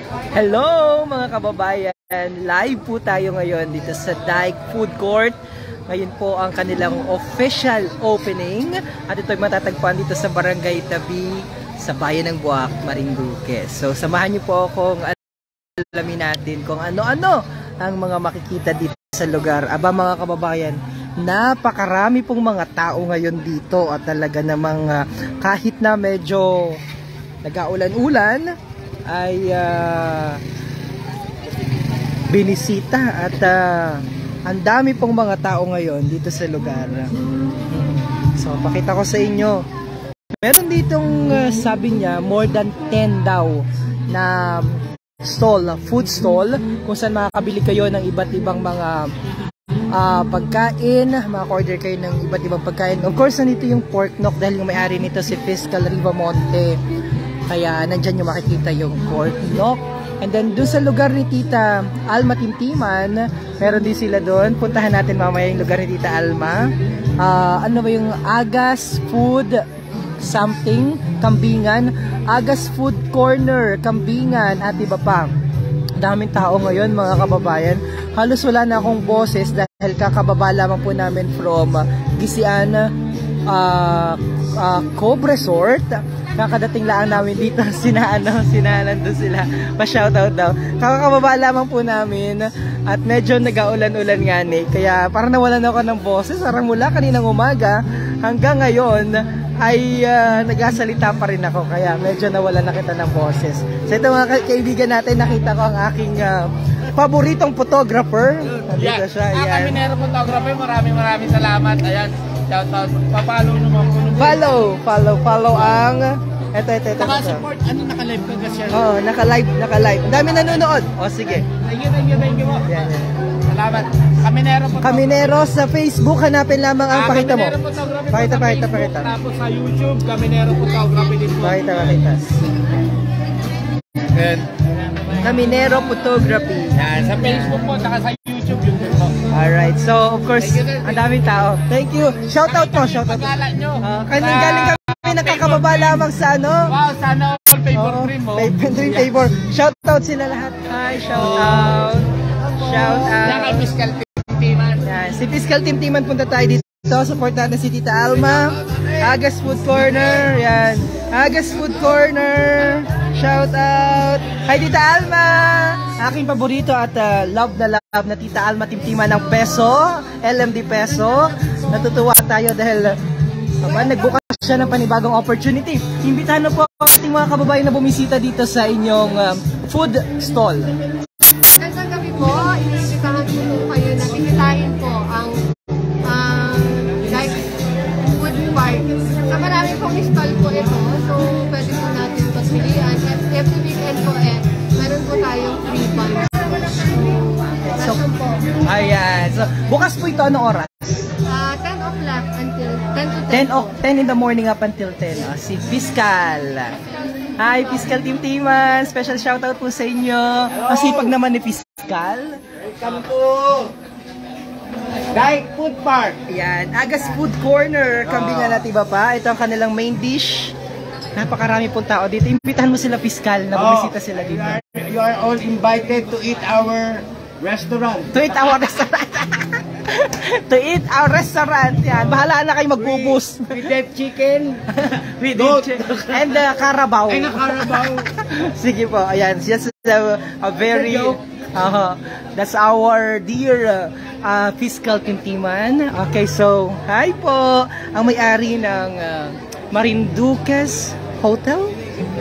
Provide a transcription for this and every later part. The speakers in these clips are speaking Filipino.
Hello mga kababayan! Live po tayo ngayon dito sa Dike Food Court. Ngayon po ang kanilang official opening at ito'y matatagpuan dito sa Barangay Tabi sa Bayan ng Buwak, Marinduque. So samahan niyo po akong alamin natin kung ano-ano ang mga makikita dito sa lugar. Aba mga kababayan, napakarami pong mga tao ngayon dito at talaga namang kahit na medyo nag-aulan-ulan ay binisita at ang dami pong mga tao ngayon dito sa lugar. So pakita ko sa inyo, meron ditong sabi niya more than 10 daw na stall, food stall kung saan makakabili kayo ng iba't ibang mga pagkain, maka-order kayo ng iba't ibang pagkain. Of course nandito yung pork knock dahil yung may-ari nito si Fiscal Rivamonte. Kaya nandyan yung makikita yung pork knock. And then doon sa lugar ni Tita Alma Timtiman, meron din sila doon. Puntahan natin mamaya yung lugar ni Tita Alma. Ano ba yung Agas Food something, Kambingan. Agas Food Corner, Kambingan at iba pa. Daming tao ngayon mga kababayan. Halos wala na akong boses dahil kakababa lamang po namin from Gisian Cove Resort. Kakadating lang namin dito, nandun sila, pa-shoutout daw. Kakababa lamang po namin at medyo nag-aulan-ulan nga kaya parang nawalan ako ng boses, parang mula kaninang umaga hanggang ngayon ay nagsasalita pa rin ako, kaya medyo nawalan na kita ng boses. So ito mga kaibigan natin, nakita ko ang aking paboritong photographer. Nandito siya, ayan. Kaminero photographer, maraming salamat. Ayan. Shoutout. Pa-follow naman po. Follow ang ito. Naka-support, naka-live ka kasi. Oo, naka-live. Ang dami nanonood. O, sige. Thank you po. Yan. Salamat. Kaminero sa Facebook, hanapin lamang ang pakita mo. Pakita. Tapos sa YouTube, Kaminero Photography din po. Pakita. Then, Kaminero Photography. Yan, sa Facebook po, saka sa YouTube yun din po. Alright, so of course, ang daming tao. Thank you. Shoutout po. Pag-alat nyo. Galing kami nakakababa lamang sa ano. Wow, sana all favor dream mo. Dream favor. Shoutout sila lahat. Hi, shoutout. Yan kay Fiscal Timtiman. Yan, si Fiscal Timtiman, punta tayo dito. Support natin si Tita Alma. Agas Food Corner. Yan. Agas Food Corner. Shoutout. Hi Tita Alma. Aking paborito at love na Tita Alma Timtiman ng Peso. LMD Peso. Natutuwa tayo dahil nagbukas siya ng panibagong opportunity. Imbitahan na po ang ating mga kababayan na bumisita dito sa inyong food stall. Nandang gabi po, iniimbitahan po kayo na bisitahin po ang Dike Food Park. Sa marami pong stall po ito, so pwede po natin pagpilian. At every weekend po meron po tayong free lunch. So, ayan. So, bukas po ito anong oras? 10 o'clock until 10 to 10. 10 in the morning up until 10. Si Fiscal. Hi, Fiscal Timtiman. Special shoutout po sa inyo. Masipag naman ni Fiscal. Welcome to Dike Food Park. Ayan. Agas Food Corner. Kambingan at iba pa. Ito ang kanilang main dish. Napakarami pong tao dito. Imbitahan mo sila, Fiscal, na bumisita sila dito. You are all invited to eat our restaurant. To eat our restaurant. To eat our restaurant. Yan. Bahala na kayo magbubus. With that chicken. With and the Carabao. Ay, na Carabao. Sige po. Ayan. Just a very... that's our dear Fiscal Timtiman. Okay, so hi po. Ang may-ari ng Marinduque's Hotel.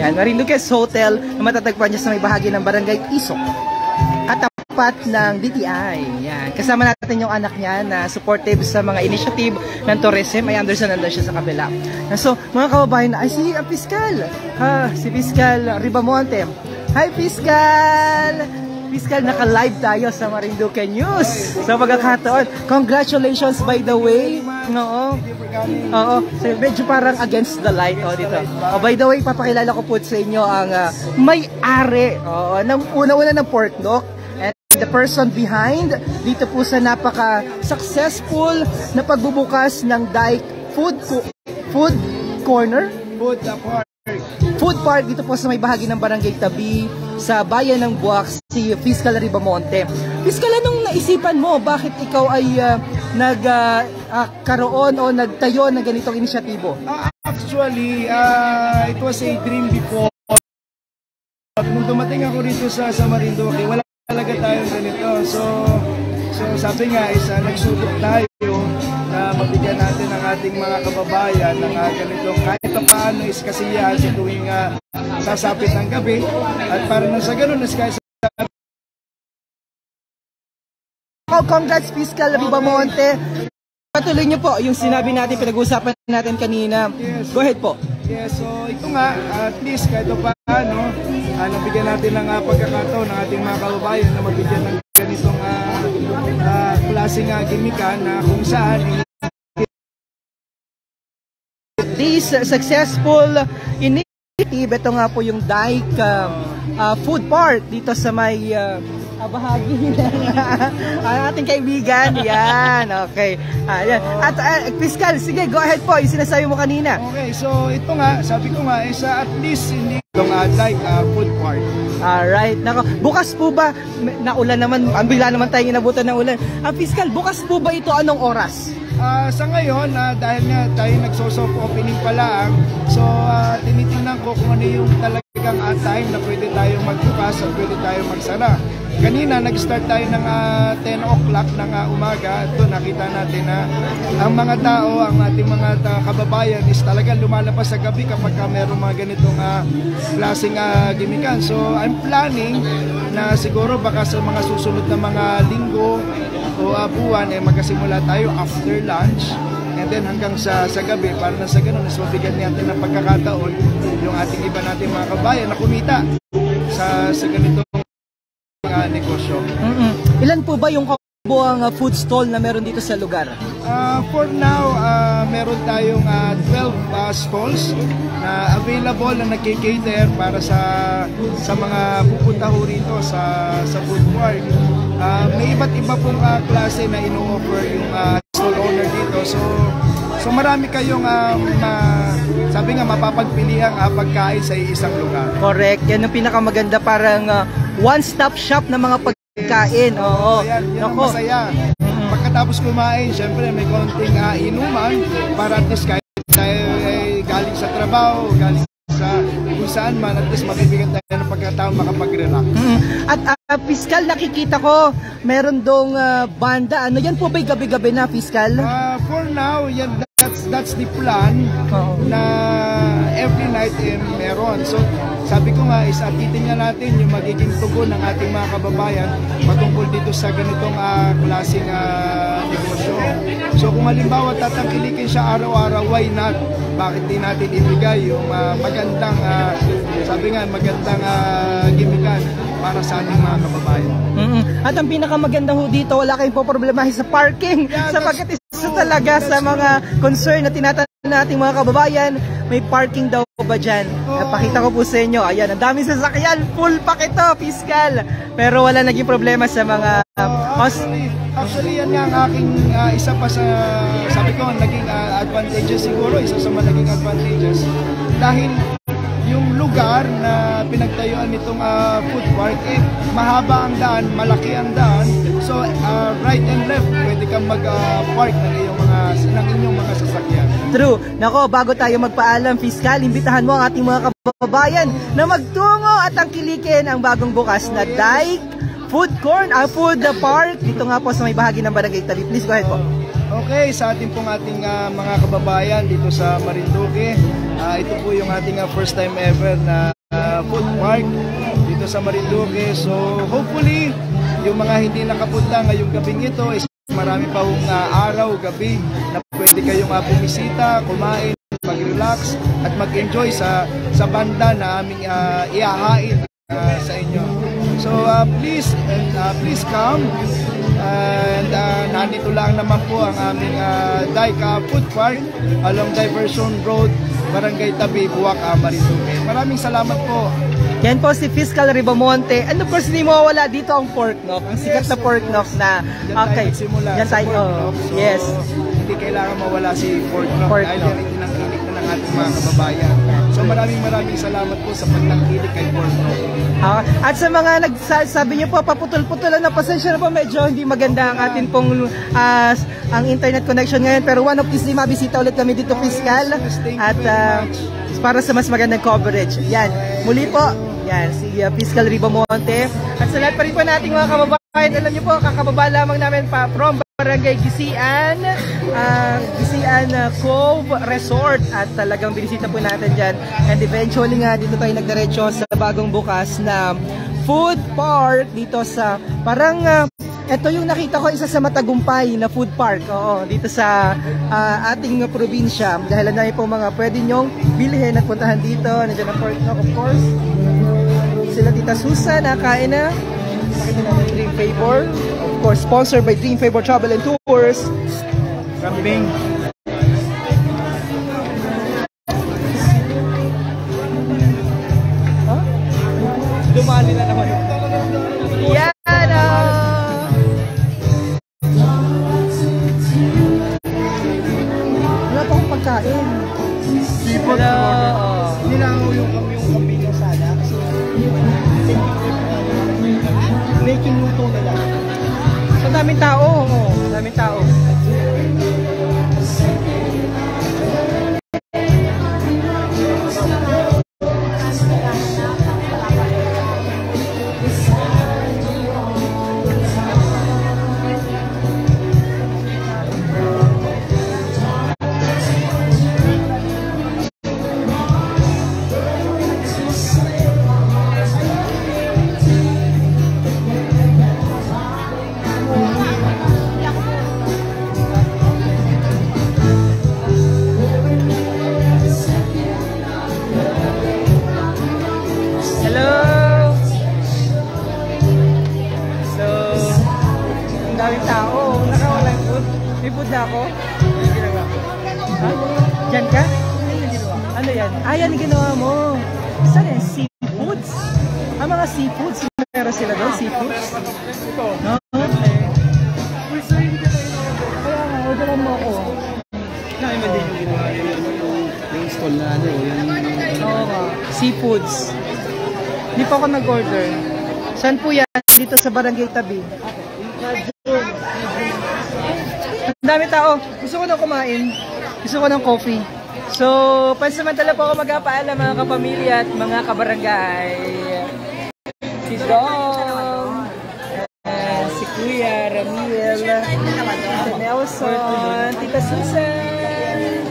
Yan, Marinduque's Hotel na matatagpuan niya sa may bahagi ng Barangay Isok. Katapat ng DTI. Yan. Kasama natin yung anak niya na supportive sa mga initiative ng tourism. Ay, Anderson nandun siya sa kabila. So, mga kababayan, ay si Fiscal. Si Fiscal Rivamonte. Hi, Fiscal! Fiscal, naka-live tayo sa Marinduque News. Sa pagkakataon. Congratulations by the way. Oo. So, medyo parang against the light dito. By the way, papakilala ko po sa inyo ang may-ari ng una-una ng pork knock. And the person behind dito po sa napaka-successful na pagbubukas ng Dike Food Corner. Food Park dito po sa may bahagi ng Barangay Tabi sa bayan ng Buwak, si Fiscal Ribamonte. Fiscal, anong naisipan mo? Bakit ikaw ay nagkaroon o nagtayo ng ganitong inisyatibo? Actually, it was a dream before. Nung dumating ako rito sa Marinduque, wala talaga tayong ganito. So sabi nga, nagsubok tayo na mabigyan natin ang ating mga kababayan ng ganitong kahit paano is kasiyahan sa tuwing sasapit ng gabi. At para na sa ganun, congrats, Fiscal Ribamonte. Patuloy niyo po yung sinabi natin, pinag-uusapan natin kanina. Yes. Go ahead po. Yes, so ito nga, at least kahit paano, nabigyan natin ng pagkakataon ng ating mga kababayan na mabigyan ng ganitong klaseng gimikan na kung saan this successful initiative, ito nga po yung Dike Food Park dito sa may bahagi ng ating kaibigan. Yan, okay. Yan. At Fiscal, sige, go ahead po, yung sinasabi mo kanina. Okay, so ito nga, sabi ko nga, at least hindi itong Dike Food Park. Alright, nako. Bukas po ba, naulan naman, ang bigla naman tayo inabutan ng ulan. Fiscal, bukas po ba ito anong oras? Sa ngayon, dahil nga tayo nagsosoft opening pa lang, so tinitingnan ko kung ano yung talagang time na pwede tayong magbukas at pwede tayong magsara. Kanina, nag-start tayo ng 10 o'clock ng umaga. Ito, nakita natin na ang mga tao, ang ating mga kababayan is talagang lumalabas sa gabi kapag mayroong mga ganitong klaseng gimikan. So, I'm planning na siguro baka sa mga susunod na mga linggo o buwan, magkasimula tayo after lunch. And then hanggang sa gabi, para na sa ganun, is mabigyan natin ng pagkakataon yung ating iba natin mga kababayan na kumita sa ganitong negosyo. Ilan po ba yung kabuang food stall na meron dito sa lugar? For now, meron tayong 12 stalls na available na nagkikater para sa mga pupunta ho rito sa food park. May iba't iba pong klase na ino-offer yung stall owner dito. So marami kayong sabi nga mapapagpiliang pagkain sa isang lugar. Correct. Yan ang pinakamaganda, parang one-stop shop na mga pagkain. Oo. Yan ang masaya. Pagkatapos kumain, syempre may konting inuman para at least kahit tayo ay galing sa trabaho, galing sa kung saan man, at least mabibigyan tayo ng pagkataon makapag-relax. At Fiscal, nakikita ko meron dong banda. Ano yan po ba'y gabi-gabi na, Fiscal? For now, yan, that's the plan na every night meron. So sabi ko nga is titingnan natin yung magiging tugon ng ating mga kababayan patungkol dito sa ganitong klaseng negosyo. So kung halimbawa tatangkilikin siya araw-araw, why not? Bakit di natin ibigay yung magandang sabi nga magandang gimikan para sa ating mga kababayan. At ang pinakamaganda ho dito, wala kayong poproblemahin sa parking. Sapagkat isa talaga sa mga concern na tinatanong nating mga kababayan, may parking daw ba dyan? Napakita ko po sa inyo. Ayan, ang daming sasakyan. Full pack ito, Fiscal. Pero wala naging problema sa mga Actually, yan nga ang aking isa pa sa, sabi ko, naging advantages siguro, isa sa mga naging advantages. Dahil yung lugar na pinagtayuan nitong food park, mahaba ang daan, malaki ang daan. So, right and left, pwede kang mag-park ng inyong mga sasakyan. True. Nako, bago tayo magpaalam, Fiscal, imbitahan mo ang ating mga kababayan na magtungo at tangkilikin ang bagong bukas na Dike Food Park. Dito nga po sa may bahagi ng Barangay Tabi. Please go ahead po. Okay, sa ating mga kababayan dito sa Marinduque, ito po yung ating first time ever na food park dito sa Marinduque. So hopefully, yung mga hindi nakapunta ngayong gabing ito is marami pa hong araw, gabi na pwede kayong bumisita, kumain, mag-relax at mag-enjoy sa banda na aming ihahain sa inyo. So please come. And nandito lang naman po ang aming Dike Food Park along Diversion Road, Barangay Tabi, Buwak, Marinduque. Maraming salamat po. Yan po si Fiscal Ribamonte. And of course, hindi mawawala dito ang pork knock. Ang sikat na pork knock na okay. Yan tayo. So, yes. Hindi kailangan mawala si pork knock dahil yan ang tinangkilik na ng ating mga kababayan. So maraming salamat po sa pagtangkilik kay Porno. At sa mga nagsasabi niyo po, paputol-putulan na, pasensya na po, medyo hindi maganda ang atin pong ang internet connection ngayon. Pero one of these day, mabisita ulit kami dito, Fiscal. At para sa mas magandang coverage. Yan, muli po, yan, si Fiscal Ribamonte. At sa lahat pa rin po nating mga kababayan, alam niyo po, kakababa lamang namin pa from Barangay Gisian, Gisian Cove Resort, at talagang binisita po natin dyan. And eventually nga, dito tayo nagdiretso sa bagong bukas na food park dito sa, parang, ito yung nakita ko, isa sa matagumpay na food park, oo, dito sa ating probinsya. Dahil ang dami po mga pwede nyong bilhin at puntahan dito. Nandiyan ang pork knock, of course. Sila Tita Susan, nakain na. Nakita namin Dream Favor. Of course, sponsored by Dream Favor Travel and Tours. Kambing. Huh? Dumali na naman. Yan! Wala pa akong pagkain. Sipot. Nilangaw yung kambing na sana. Kasi making luto na lang. So, daming tao. Oh, daming tao. Ayan, ginawa mo. Saan yan? Seafoods? Ang mga seafoods, meron sila doon, seafoods? No? Okay. Kaya nga, orderan mo ako. Nakiman din yung ginawa yung stall na ano, oo nga, seafoods. Hindi pa ako nag-order. Saan po yan? Dito sa barangay tabi. Ang dami tao. Gusto ko na kumain. Gusto ko ng coffee. So, pansamantala po ako magpapaalam mga kapamilya at mga kabarangay. Si Dong, si Kuya Ramil, si Nelson, Tita Susan.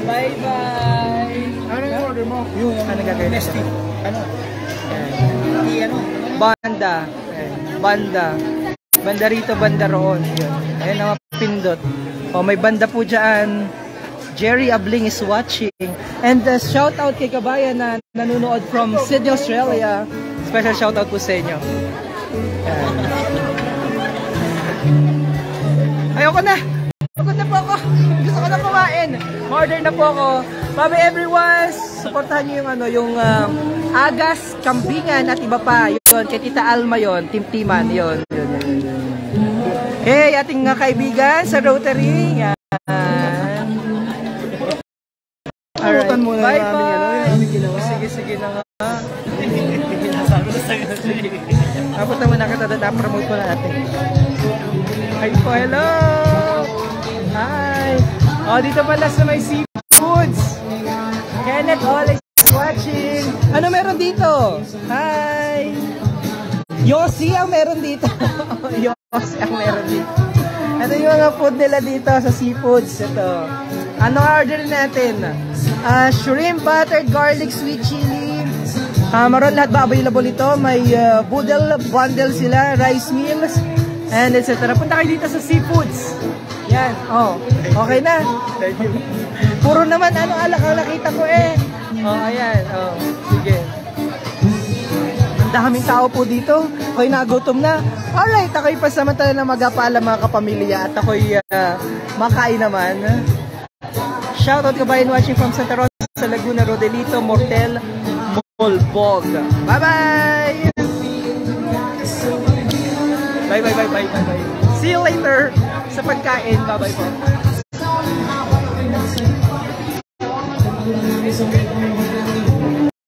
Bye-bye. Ano yung order mo? Yung ano gagawin? Nesty. Ano? Banda. Banda. Banda rito, banda roon. Ayan ang pindot. O, may banda po dyan. Jerry Abling is watching. And shout out kay kabayan na nanonood from Sydney, Australia. Special shout out po sa inyo. Ayoko na! Pagod na po ako! Gusto ko na kumain! Ma-order na po ako. Bye everyone! Supportahan nyo yung ano, yung Agas, Kambingan at iba pa. Yun, kay Tita Alma yun. Tim-timan yun. Hey, ating kaibigan sa Rotary. Yan. Alright, bye-bye! Sige na nga. Tapos naman nakita doon, na-promote ko natin. Hi po, hello! Hi! O, dito pala sa may seafoods. Kenneth always watching. Ano meron dito? Hi! Yossi ang meron dito. Yossi ang meron dito. Ito yung mga food nila dito sa seafoods. Ito. Ano order natin? Shrimp, buttered garlic, sweet chili. Maroon lahat ba available ito? May boodle, bundle sila, rice meals, and etc. Punta kayo dito sa seafoods. Yan. Oh, okay na. Thank you. Puro naman ano alak ang nakita ko eh. Oh, ayan. Oh, sige. Ang daming tao po dito. Ako'y nagutom na. Alright, ako'y pasamantala na magpapaalam mga kapamilya at ako'y makain naman. Shoutout kabayan watching from Santa Rosa, Laguna, Rodelito, Mortel, Molbog. Bye-bye! Bye-bye. See you later sa pagkain. Bye-bye po.